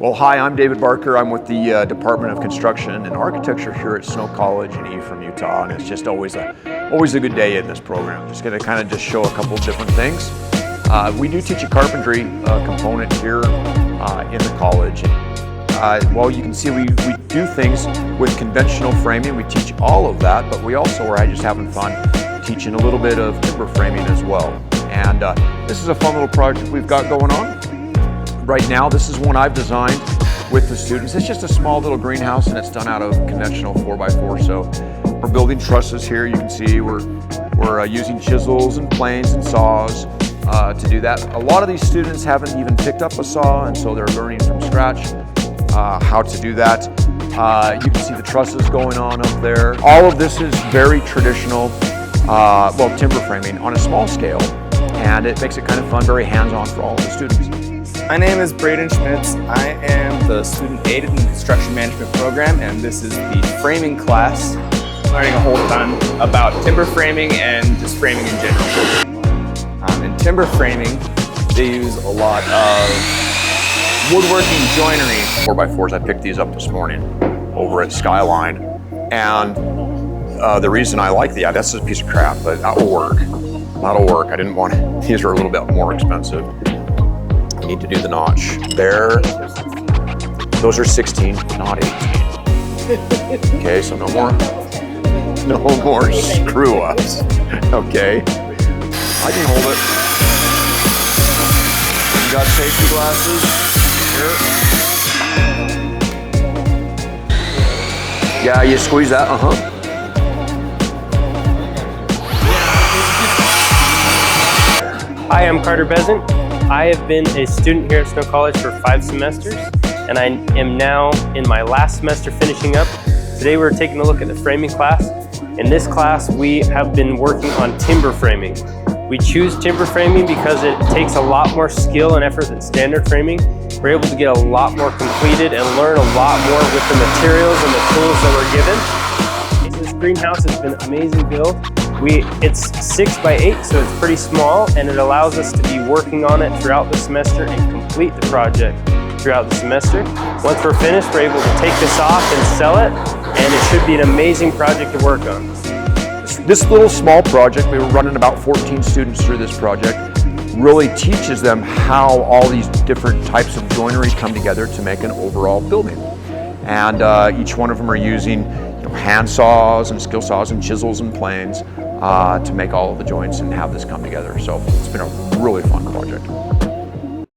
Well, hi, I'm David Barker. I'm with the Department of Construction and Architecture here at Snow College in Ephraim, Utah, and it's just always a good day in this program. Just going to kind of just show a couple of different things. We do teach a carpentry component here in the college. Well, you can see we do things with conventional framing. We teach all of that, but we also are just having fun teaching a little bit of timber framing as well. And this is a fun little project we've got going on. Right now, this is one I've designed with the students. It's just a small little greenhouse and it's done out of conventional 4x4. So we're building trusses here. You can see we're using chisels and planes and saws to do that. A lot of these students haven't even picked up a saw, and so they're learning from scratch how to do that. You can see the trusses going on up there. All of this is very traditional, well, timber framing on a small scale, and it makes it kind of fun, very hands-on for all of the students. My name is Braden Schmitz. I am the student aided in the construction management program, and this is the framing class. Learning a whole ton about timber framing and just framing in general. In timber framing, they use a lot of woodworking joinery. 4x4s, I picked these up this morning over at Skyline, and the reason I like that's a piece of crap, but that'll work. That'll work. I didn't want these are a little bit more expensive. You need to do the notch there. Those are 16, not 18. Okay, so no more screw ups. Okay, I can hold it. You got safety glasses here. Yeah, you squeeze that. Hi, I'm Carter.b.buildz. I have been a student here at Snow College for 5 semesters, and I am now in my last semester finishing up. Today we're taking a look at the framing class. In this class, we have been working on timber framing. We choose timber framing because it takes a lot more skill and effort than standard framing. We're able to get a lot more completed and learn a lot more with the materials and the tools that we're given. This greenhouse has been an amazing build. It's 6x8, so it's pretty small, and it allows us to be working on it throughout the semester and complete the project throughout the semester. Once we're finished, we're able to take this off and sell it, and it should be an amazing project to work on. This little small project, we were running about 14 students through this project, really teaches them how all these different types of joinery come together to make an overall building. And each one of them are using hand saws and skill saws and chisels and planes to make all of the joints and have this come together. So it's been a really fun project.